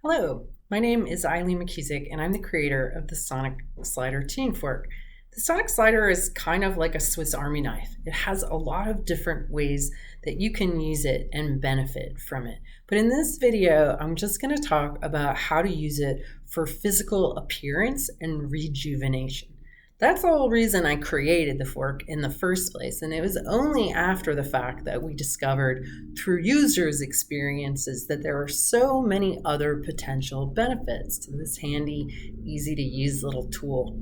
Hello, my name is Eileen McKusick, and I'm the creator of the Sonic Slider Tuning Fork. The Sonic Slider is kind of like a Swiss Army knife. It has a lot of different ways that you can use it and benefit from it. But in this video, I'm just going to talk about how to use it for physical appearance and rejuvenation. That's the whole reason I created the fork in the first place, and it was only after the fact that we discovered through users' experiences that there are so many other potential benefits to this handy, easy to use little tool.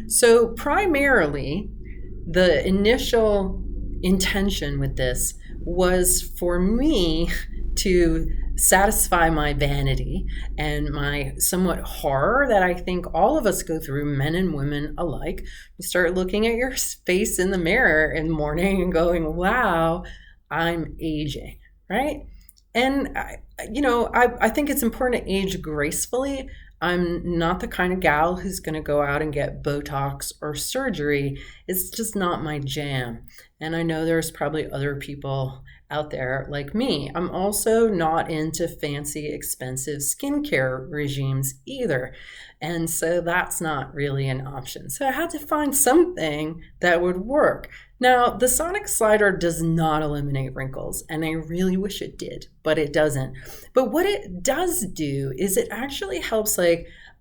So primarily, the initial intention with this was for me to satisfy my vanity and my somewhat horror that I think all of us go through, men and women alike. You start looking at your face in the mirror in the morning and going, wow, I'm aging, right? And I think it's important to age gracefully. I'm not the kind of gal who's going to go out and get Botox or surgery. It's just not my jam. And I know there's probably other people out there like me. I'm also not into fancy, expensive skincare regimes either. And so that's not really an option. So I had to find something that would work. Now, the Sonic Slider does not eliminate wrinkles, and I really wish it did, but it doesn't. But what it does do is it actually helps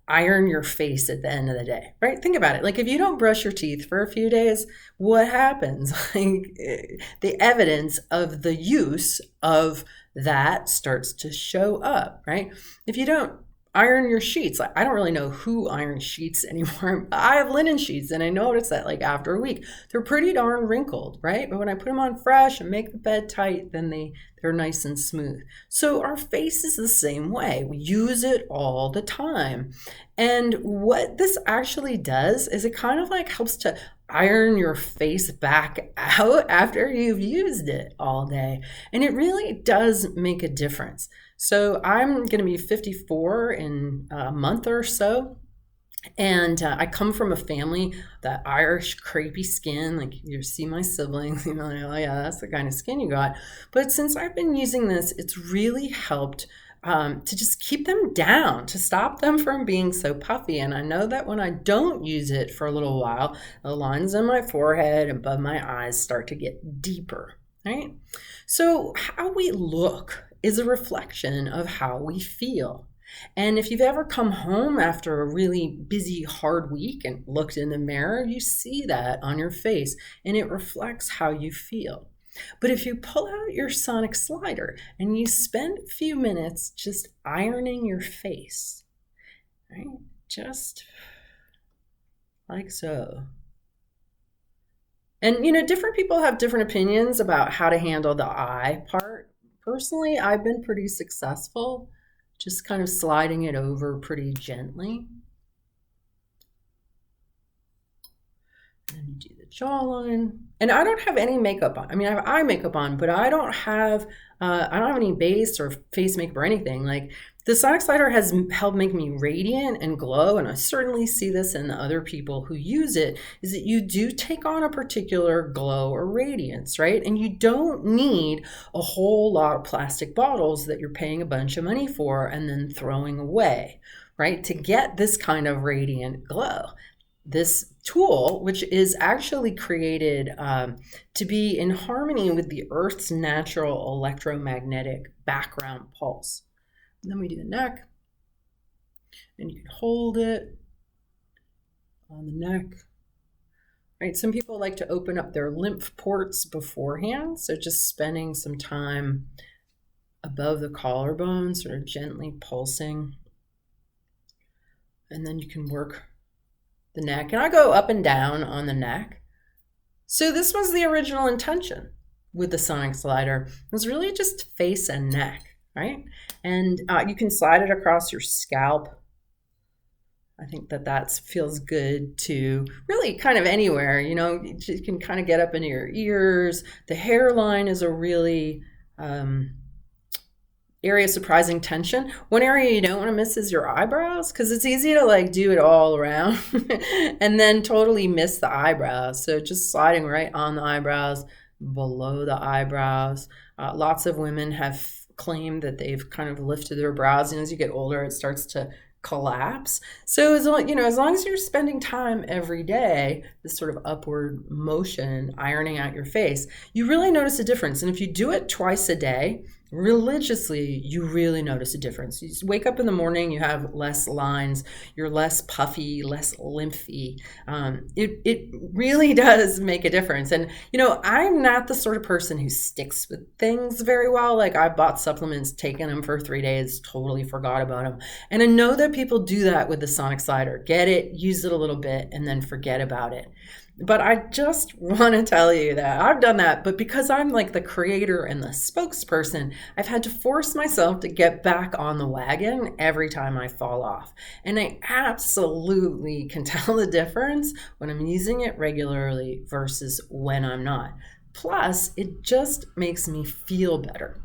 iron your face at the end of the day, right? Think about it. Like if you don't brush your teeth for a few days, what happens? The evidence of the use of that starts to show up, right? If you don't iron your sheets, I don't really know who irons sheets anymore. I have linen sheets, and I notice that after a week, they're pretty darn wrinkled, right? But when I put them on fresh and make the bed tight, then they're nice and smooth. So our face is the same way. We use it all the time. And what this actually does is it kind of helps to iron your face back out after you've used it all day. And it really does make a difference. So I'm going to be 54 in a month or so. And I come from a family, that Irish crepey skin, like you see my siblings, oh yeah, that's the kind of skin you got. But since I've been using this, it's really helped to just keep them down, to stop them from being so puffy. And I know that when I don't use it for a little while, the lines on my forehead and above my eyes start to get deeper, right? So how we look is a reflection of how we feel. And if you've ever come home after a really busy, hard week and looked in the mirror, you see that on your face and it reflects how you feel. But if you pull out your Sonic Slider and you spend a few minutes just ironing your face, right? Just like so. And different people have different opinions about how to handle the eye part. Personally, I've been pretty successful, just kind of sliding it over pretty gently. And then you do the jawline. And I don't have any makeup on. I mean, I have eye makeup on, but I don't have any base or face makeup or anything. The Sonic Slider has helped make me radiant and glow, and I certainly see this in the other people who use it, is that you do take on a particular glow or radiance, right? And you don't need a whole lot of plastic bottles that you're paying a bunch of money for and then throwing away, right? To get this kind of radiant glow. This tool, which is actually created to be in harmony with the Earth's natural electromagnetic background pulse. And then we do the neck, and you can hold it on the neck. Right? Some people like to open up their lymph ports beforehand, so just spending some time above the collarbone, sort of gently pulsing. And then you can work the neck, and I go up and down on the neck. So this was the original intention with the Sonic Slider. It was really just face and neck, right? And you can slide it across your scalp. I think that feels good to really kind of anywhere, you can kind of get up into your ears. The hairline is a really area of surprising tension. One area you don't want to miss is your eyebrows, because it's easy to do it all around and then totally miss the eyebrows. So just sliding right on the eyebrows, below the eyebrows. Lots of women have claim that they've kind of lifted their brows, and as you get older, it starts to collapse. So as long, as long as you're spending time every day, this sort of upward motion, ironing out your face, you really notice a difference. And if you do it twice a day, religiously, you really notice a difference. You just wake up in the morning, you have less lines, you're less puffy, less lymphy. It really does make a difference. And, I'm not the sort of person who sticks with things very well. Like, I bought supplements, taken them for 3 days, totally forgot about them. And I know that people do that with the sonic slider. Get it, use it a little bit, and then forget about it. But I just want to tell you that I've done that, but because I'm like the creator and the spokesperson, I've had to force myself to get back on the wagon every time I fall off. And I absolutely can tell the difference when I'm using it regularly versus when I'm not. Plus, it just makes me feel better.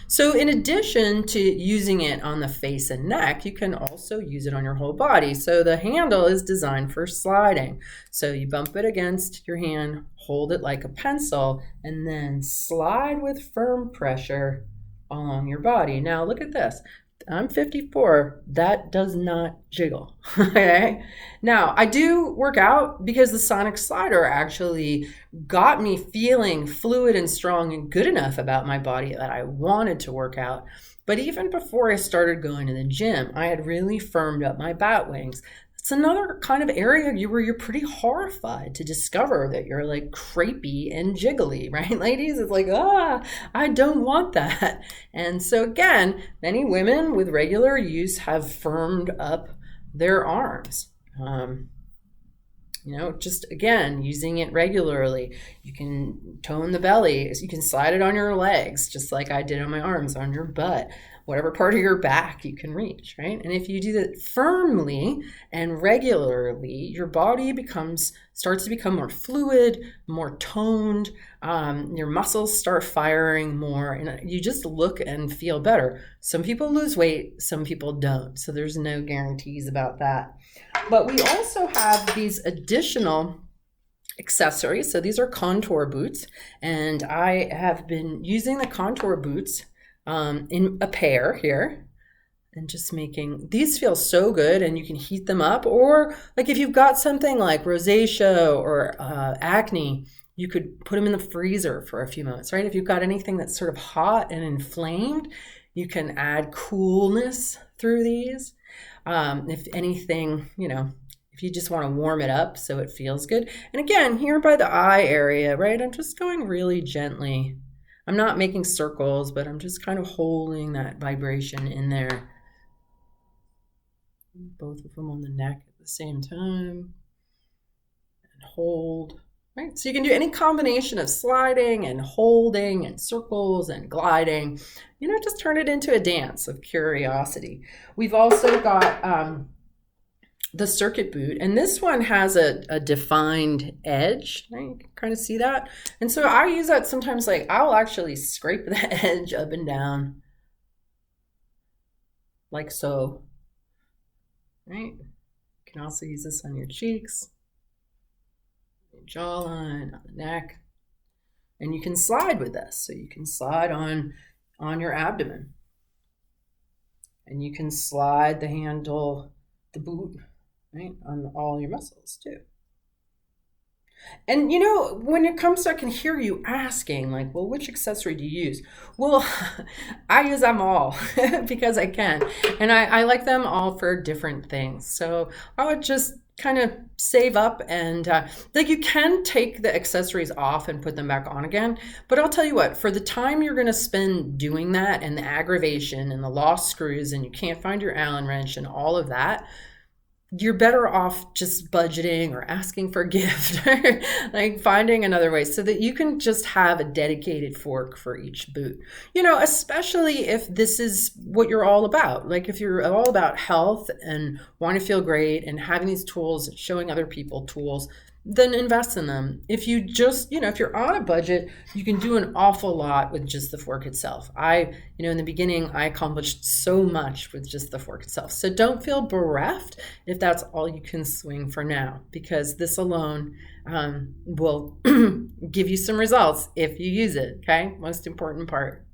So in addition to using it on the face and neck, you can also use it on your whole body. So the handle is designed for sliding. So you bump it against your hand, hold it like a pencil, and then slide with firm pressure along your body. Now look at this. I'm 54. That does not jiggle. Okay. Now I do work out because the sonic slider actually got me feeling fluid and strong and good enough about my body that I wanted to work out. But even before I started going to the gym, I had really firmed up my bat wings. It's another kind of area where you're pretty horrified to discover that you're like crepey and jiggly, right, ladies? It's like, I don't want that. And so again, many women with regular use have firmed up their arms. Just again, using it regularly. You can tone the belly. You can slide it on your legs, just like I did on my arms, on your butt, whatever part of your back you can reach, right? And if you do that firmly and regularly, your body starts to become more fluid, more toned. Your muscles start firing more, and you just look and feel better. Some people lose weight, some people don't. So there's no guarantees about that. But we also have these additional accessories. So these are contour boots, and I have been using the contour boots in a pair here, and just these feel so good. And you can heat them up, or like if you've got something like rosacea or acne, you could put them in the freezer for a few moments, right? If you've got anything that's sort of hot and inflamed, you can add coolness through these. If anything, if you just want to warm it up so it feels good. And again, here by the eye area, right, I'm just going really gently. I'm not making circles, but I'm just kind of holding that vibration in there. Both of them on the neck at the same time. And hold. Right? So you can do any combination of sliding and holding and circles and gliding. Just turn it into a dance of curiosity. We've also got the circuit boot, and this one has a defined edge. Right? You can kind of see that. And so I use that sometimes, like I'll actually scrape the edge up and down like so. Right? You can also use this on your cheeks, jawline, on the neck, and you can slide with this. So you can slide on your abdomen, and you can slide the handle, the boot, right, on all your muscles too. And when it comes to, I can hear you asking, like, well, which accessory do you use? Well, I use them all because I can, and I like them all for different things. So I would just kind of save up, and like, you can take the accessories off and put them back on again. But I'll tell you what, for the time you're going to spend doing that, and the aggravation and the lost screws, and you can't find your Allen wrench and all of that, you're better off just budgeting or asking for a gift, or like finding another way so that you can just have a dedicated fork for each boot. Especially if this is what you're all about. Like if you're all about health and want to feel great and having these tools, showing other people tools, then invest in them. If you just, if you're on a budget, you can do an awful lot with just the fork itself. In the beginning, I accomplished so much with just the fork itself. So don't feel bereft if that's all you can swing for now, because this alone will give you some results if you use it, okay? Most important part.